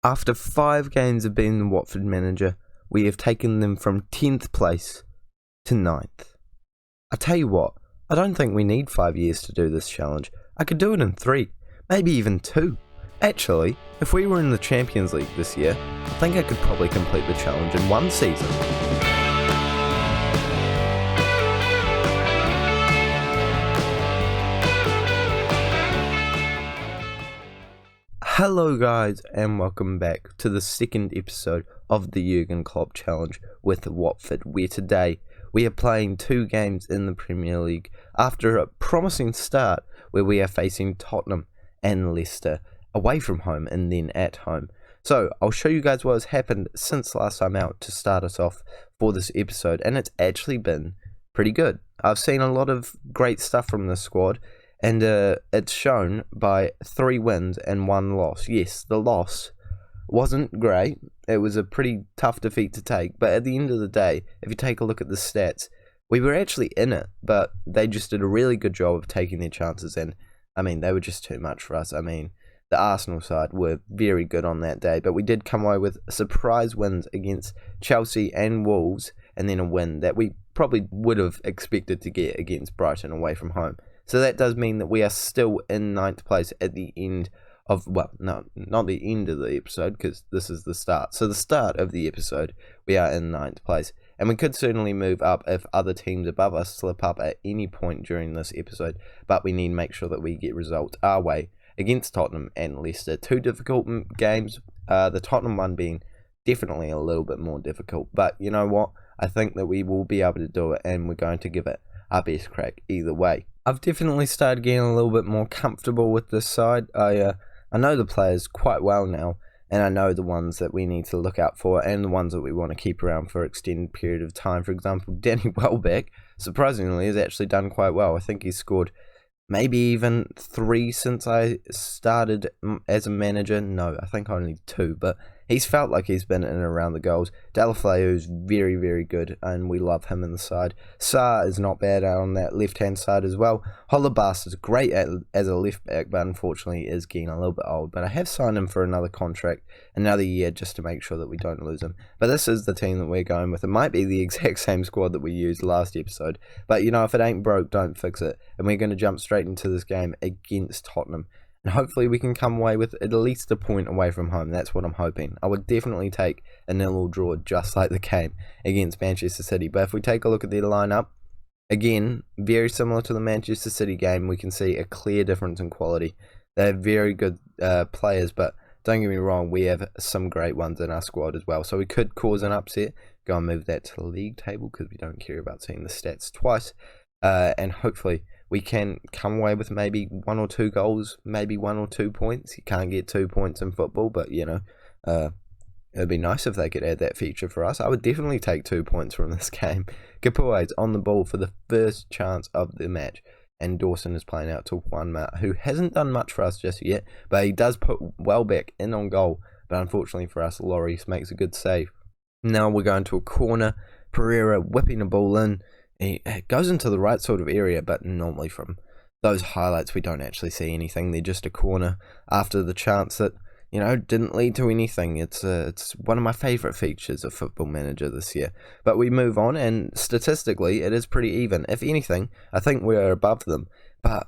After 5 games of being the Watford manager, we have taken them from 10th place to 9th. I tell you what, I don't think we need 5 years to do this challenge. I could do it in 3, maybe even 2. Actually, if we were in the Champions League this year, I think I could probably complete the challenge in 1 season. Hello guys, and welcome back to the second episode of the Jürgen Klopp challenge with Watford, where today we are playing 2 games in the Premier League after a promising start where we are facing Tottenham and Leicester away from home and then at home. So I'll show you guys what has happened since last time out to start us off for this episode, and it's actually been pretty good. I've seen a lot of great stuff from this squad, and it's shown by 3 wins and 1 loss. Yes, the loss wasn't great. It was a pretty tough defeat to take. But at the end of the day, if you take a look at the stats, we were actually in it. But they just did a really good job of taking their chances. And, they were just too much for us. The Arsenal side were very good on that day. But we did come away with surprise wins against Chelsea and Wolves. And then a win that we probably would have expected to get against Brighton away from home. So that does mean that we are still in 9th place at the end of, well, no, not the end of the episode, because this is the start. So the start of the episode, we are in 9th place. And we could certainly move up if other teams above us slip up at any point during this episode. But we need to make sure that we get results our way against Tottenham and Leicester. 2 difficult games, the Tottenham one being definitely a little bit more difficult. But you know what? I think that we will be able to do it, and we're going to give it our best crack either way. I've definitely started getting a little bit more comfortable with this side. I know the players quite well now, and I know the ones that we need to look out for and the ones that we want to keep around for an extended period of time. For example, Danny Welbeck, surprisingly, has actually done quite well. I think he's scored maybe even 3 since I started as a manager. No, I think only 2, but he's felt like he's been in and around the goals. Deulofeu's very, very good, and we love him in the side. Sarr is not bad out on that left-hand side as well. Holebas is great as a left-back, but unfortunately is getting a little bit old. But I have signed him for another contract, another year, just to make sure that we don't lose him. But this is the team that we're going with. It might be the exact same squad that we used last episode, but if it ain't broke, don't fix it. And we're going to jump straight into this game against Tottenham. And hopefully we can come away with at least a point away from home. That's what I'm hoping. I would definitely take a 0-0 draw just like the game against Manchester City. But if we take a look at their lineup, again, very similar to the Manchester City game, we can see a clear difference in quality. They're very good players, but don't get me wrong, we have some great ones in our squad as well. So we could cause an upset, go and move that to the league table because we don't care about seeing the stats twice. And hopefully we can come away with maybe 1 or 2 goals, maybe 1 or 2 points. You can't get 2 points in football, but it'd be nice if they could add that feature for us. I would definitely take 2 points from this game. Capue's on the ball for the first chance of the match, and Dawson is playing out to Juanma, who hasn't done much for us just yet, but he does put Welbeck in on goal. But unfortunately for us, Lloris makes a good save. Now we're going to a corner. Pereira whipping the ball in. It goes into the right sort of area, but normally from those highlights we don't actually see anything. They're just a corner after the chance that didn't lead to anything. It's one of my favourite features of Football Manager this year. But we move on, and statistically it is pretty even. If anything, I think we're above them. But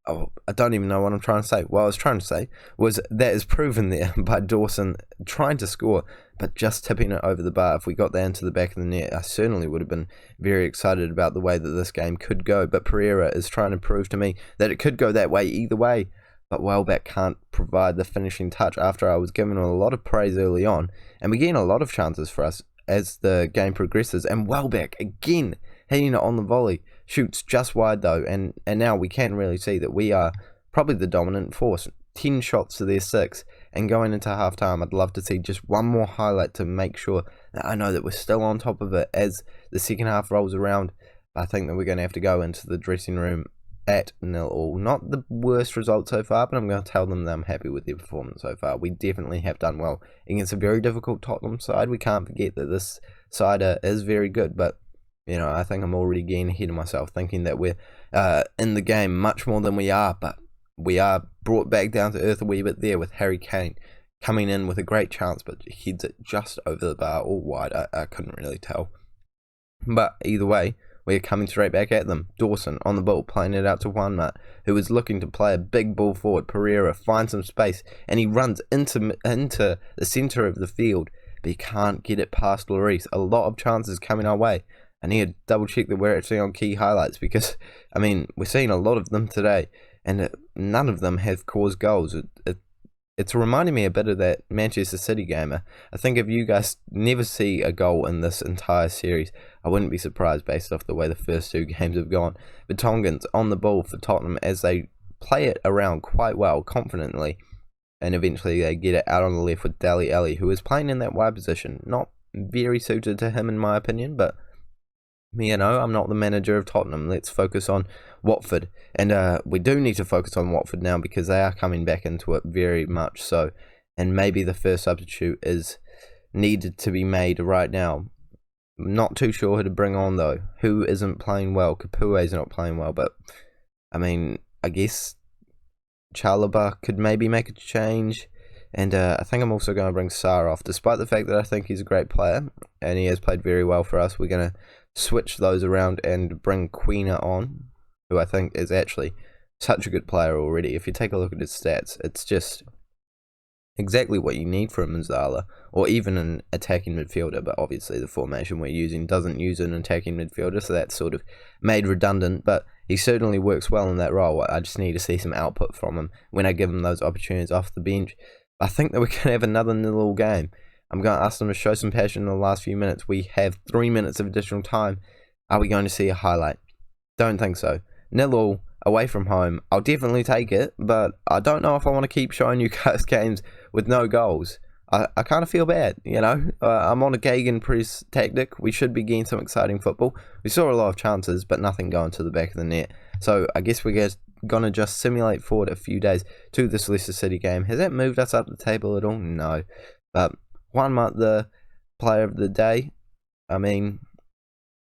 I don't even know what I'm trying to say. What I was trying to say was that is proven there by Dawson trying to score, but just tipping it over the bar. If we got that into the back of the net, I certainly would have been very excited about the way that this game could go. But Pereira is trying to prove to me that it could go that way either way. But Welbeck can't provide the finishing touch after I was given a lot of praise early on. And we're getting a lot of chances for us as the game progresses. And Welbeck, again, hitting it on the volley. Shoots just wide though, and now we can really see that we are probably the dominant force. 10 shots to their 6, and going into half time, I'd love to see just one more highlight to make sure that I know that we're still on top of it as the second half rolls around. I think that we're going to have to go into the dressing room at 0-0. Not the worst result so far, but I'm going to tell them that I'm happy with their performance so far. We definitely have done well against a very difficult Tottenham side. We can't forget that this side is very good, but I think I'm already getting ahead of myself, thinking that we're in the game much more than we are, but we are brought back down to earth a wee bit there with Harry Kane coming in with a great chance, but heads it just over the bar or wide. I couldn't really tell. But either way, we're coming straight back at them. Dawson on the ball, playing it out to Juanma, who was looking to play a big ball forward. Pereira finds some space, and he runs into the centre of the field, but he can't get it past Lloris. A lot of chances coming our way. I need to double check that we're actually on key highlights, because, I mean, we're seeing a lot of them today, and none of them have caused goals. It's reminding me a bit of that Manchester City game. I think if you guys never see a goal in this entire series, I wouldn't be surprised based off the way the first two games have gone. But Tongan's on the ball for Tottenham as they play it around quite well, confidently, and eventually they get it out on the left with Dele Alli, who is playing in that wide position. Not very suited to him in my opinion, but I'm not the manager of Tottenham. Let's focus on Watford. And we do need to focus on Watford now, because they are coming back into it very much so. And maybe the first substitute is needed to be made right now. Not too sure who to bring on, though. Who isn't playing well? Capue's not playing well, but, I mean, I guess Chalobah could maybe make a change. And I think I'm also going to bring Sarr off. Despite the fact that I think he's a great player, and he has played very well for us, we're going to switch those around and bring Quina on, who I think is actually such a good player already. If you take a look at his stats, it's just exactly what you need from Manzala, or even an attacking midfielder, but obviously the formation we're using doesn't use an attacking midfielder, so that's sort of made redundant, but he certainly works well in that role. I just need to see some output from him when I give him those opportunities off the bench. I think that we can have another nil game. I'm going to ask them to show some passion in the last few minutes. We have 3 minutes of additional time. Are we going to see a highlight? Don't think so. 0-0 away from home. I'll definitely take it, but I don't know if I want to keep showing you guys games with no goals. I kind of feel bad, I'm on a gegenpress tactic. We should be getting some exciting football. We saw a lot of chances, but nothing going to the back of the net. So I guess we're going to just simulate forward a few days to this Leicester City game. Has that moved us up the table at all? No. But Juanma, the player of the day, I mean,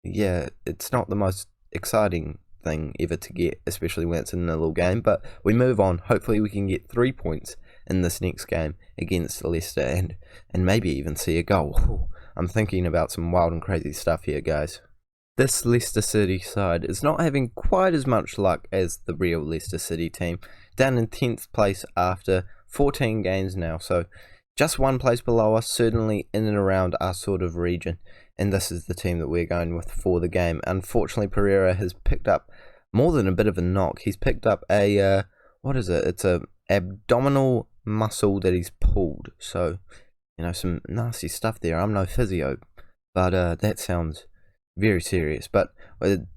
yeah, it's not the most exciting thing ever to get, especially when it's in a little game, but we move on. Hopefully we can get 3 points in this next game against Leicester, and maybe even see a goal. Ooh, I'm thinking about some wild and crazy stuff here, guys. This Leicester City side is not having quite as much luck as the real Leicester City team, down in 10th place after 14 games now, so just 1 place below us, certainly in and around our sort of region. And this is the team that we're going with for the game. Unfortunately, Pereira has picked up more than a bit of a knock. He's picked up a, what is it? It's a abdominal muscle that he's pulled. So, some nasty stuff there. I'm no physio, but that sounds very serious. But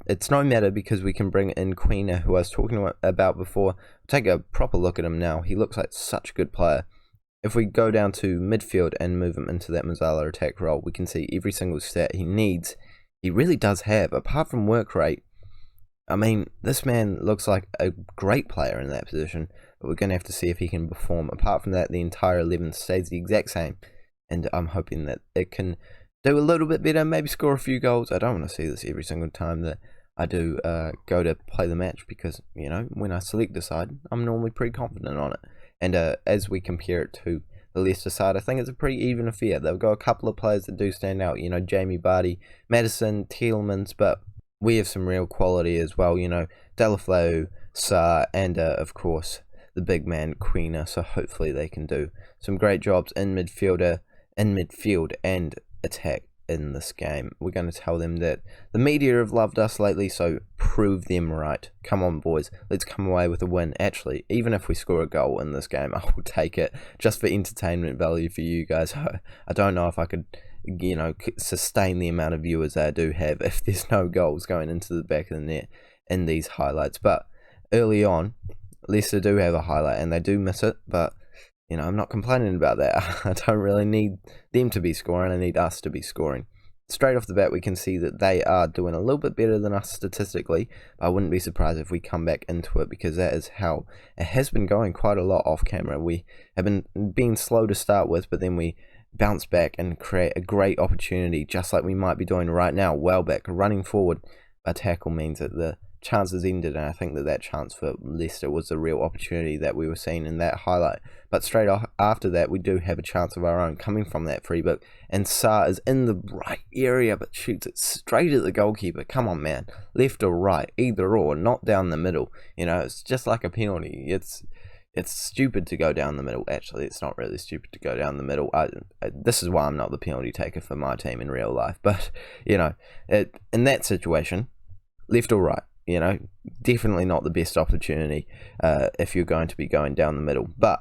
it's no matter, because we can bring in Quina, who I was talking about before. Take a proper look at him now. He looks like such a good player. If we go down to midfield and move him into that Mazzala attack role, we can see every single stat he needs. He really does have, apart from work rate. I mean, this man looks like a great player in that position, but we're going to have to see if he can perform. Apart from that, the entire 11 stays the exact same, and I'm hoping that it can do a little bit better, maybe score a few goals. I don't want to see this every single time that I do go to play the match, because, when I select a side, I'm normally pretty confident on it. And as we compare it to the Leicester side, I think it's a pretty even affair. They've got a couple of players that do stand out, Jamie Vardy, Maddison, Tielemans, but we have some real quality as well, Delafeu, Sarr, and of course the big man Quina. So hopefully they can do some great jobs in midfield and attack in this game. We're going to tell them that the media have loved us lately, so prove them right. Come on, boys, let's come away with a win. Actually, even if we score a goal in this game, I will take it, just for entertainment value for you guys. I don't know if I could sustain the amount of viewers that I do have if there's no goals going into the back of the net in these highlights. But early on, Leicester do have a highlight and they do miss it, but I'm not complaining about that. I don't really need them to be scoring, I need us to be scoring. Straight off the bat, we can see that they are doing a little bit better than us statistically. I wouldn't be surprised if we come back into it, because that is how it has been going quite a lot off camera. We have been being slow to start with, but then we bounce back and create a great opportunity, just like we might be doing right now. Welbeck running forward. A tackle means that the chances ended, and I think that chance for Leicester was the real opportunity that we were seeing in that highlight. But straight after that, we do have a chance of our own coming from that free kick, and Sarr is in the right area but shoots it straight at the goalkeeper. Come on, man, left or right, either or, not down the middle. It's just like a penalty. It's stupid to go down the middle. Actually, it's not really stupid to go down the middle. This is why I'm not the penalty taker for my team in real life. But, in that situation, left or right, definitely not the best opportunity if you're going to be going down the middle. But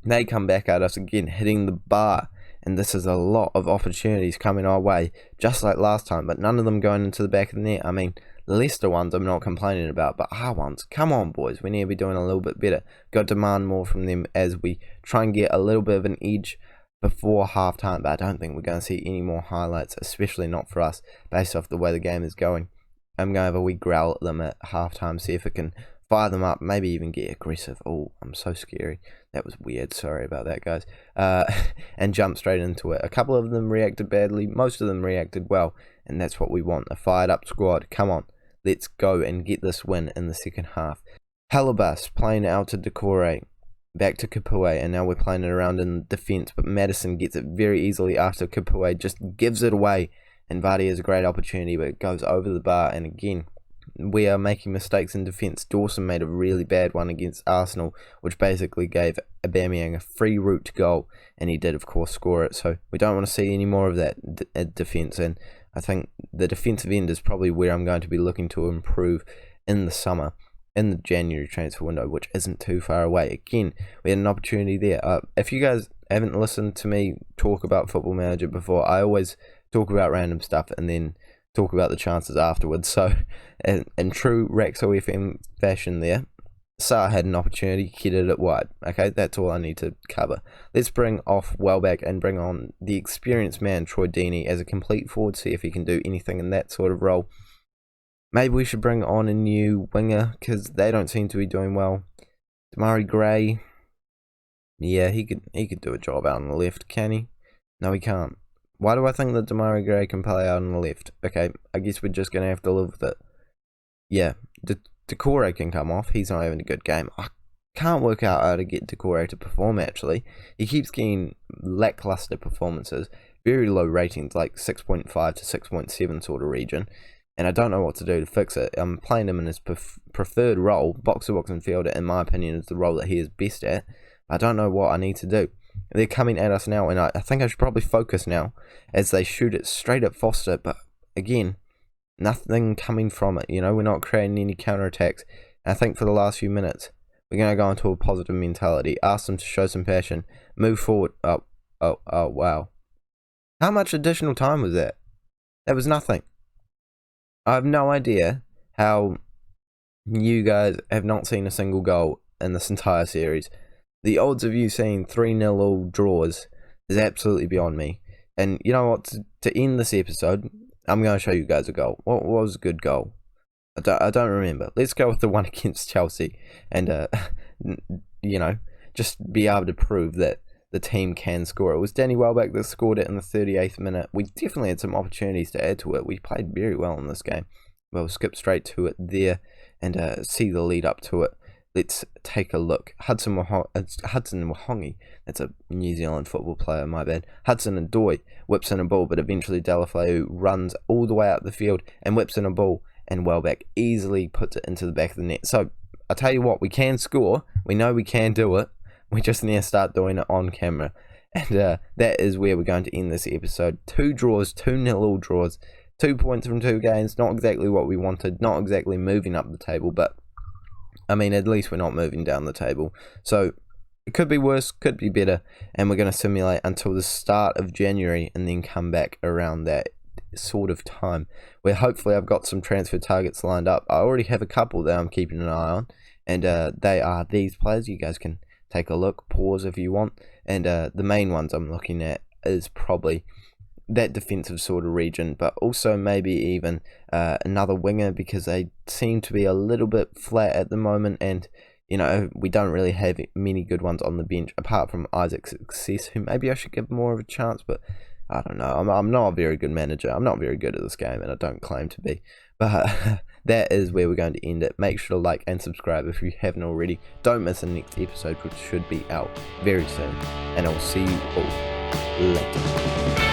they come back at us again, hitting the bar. And this is a lot of opportunities coming our way, just like last time. But none of them going into the back of the net. I mean, the Leicester ones I'm not complaining about, but our ones, come on, boys, we need to be doing a little bit better. Got to demand more from them as we try and get a little bit of an edge before half-time, but I don't think we're going to see any more highlights, especially not for us, based off the way the game is going. I'm going to have a wee growl at them at half-time, see if it can fire them up, maybe even get aggressive. Oh, I'm so scary. That was weird. Sorry about that, guys. And jump straight into it. A couple of them reacted badly. Most of them reacted well, and that's what we want. A fired-up squad. Come on. Let's go and get this win in the second half. Halabas playing out to Decore, back to Kapue, and now we're playing it around in defence, but Madison gets it very easily after Kapue just gives it away, and Vardy has a great opportunity, but it goes over the bar, and again, we are making mistakes in defence. Dawson made a really bad one against Arsenal, which basically gave Aubameyang a free route to goal, and he did, of course, score it, so we don't want to see any more of that defence, and I think the defensive end is probably where I'm going to be looking to improve in the summer, in the January transfer window, which isn't too far away. Again, we had an opportunity there. If you guys haven't listened to me talk about Football Manager before, I always talk about random stuff and then talk about the chances afterwards. So, in true Raxo FM fashion there, Sarr had an opportunity, headed it wide. Okay, that's all I need to cover. Let's bring off Welbeck and bring on the experienced man, Troy Deeney, as a complete forward, see if he can do anything in that sort of role. Maybe we should bring on a new winger, because they don't seem to be doing well. Demarai Gray, yeah, he could do a job out on the left, can he? No, he can't. Why do I think that Demarai Gray can play out on the left? Okay, I guess we're just going to have to live with it. Yeah, Decore can come off. He's not having a good game. I can't work out how to get Decore to perform, actually. He keeps getting lackluster performances, very low ratings, like 6.5 to 6.7 sort of region, and I don't know what to do to fix it. I'm playing him in his preferred role. Box-to-box midfielder, in my opinion, is the role that he is best at. I don't know what I need to do. They're coming at us now, and I think I should probably focus now as they shoot it straight at Foster, but again, nothing coming from it. We're not creating any counterattacks. I think for the last few minutes, we're going to go into a positive mentality, ask them to show some passion, move forward. Oh, wow. How much additional time was that? That was nothing. I have no idea how you guys have not seen a single goal in this entire series. The odds of you seeing 3-0 all draws is absolutely beyond me. And you know what? To end this episode, I'm going to show you guys a goal. What was a good goal? I don't remember. Let's go with the one against Chelsea. And, just be able to prove that the team can score. It was Danny Welbeck that scored it in the 38th minute. We definitely had some opportunities to add to it. We played very well in this game. We'll skip straight to it there and see the lead up to it. Let's take a look. Hudson Wahongi, that's a New Zealand football player, my bad. Hudson Odoi whips in a ball, but eventually Deulofeu runs all the way up the field and whips in a ball, and Welbeck easily puts it into the back of the net. So, I'll tell you what, we can score. We know we can do it. We just need to start doing it on camera. And that is where we're going to end this episode. 2 draws, 2-0 all draws, 2 points from 2 games. Not exactly what we wanted, not exactly moving up the table, but at least we're not moving down the table. So it could be worse, could be better, and we're going to simulate until the start of January and then come back around that sort of time where hopefully I've got some transfer targets lined up. I already have a couple that I'm keeping an eye on, and they are these players. You guys can take a look, pause if you want, and the main ones I'm looking at is probably that defensive sort of region, but also maybe even another winger, because they seem to be a little bit flat at the moment, and we don't really have many good ones on the bench apart from Isaac's Success, who maybe I should give more of a chance, but I don't know. I'm not a very good manager. I'm not very good at this game, and I don't claim to be, but that is where we're going to end it. Make sure to like and subscribe if you haven't already. Don't miss the next episode, which should be out very soon. And I will see you all later.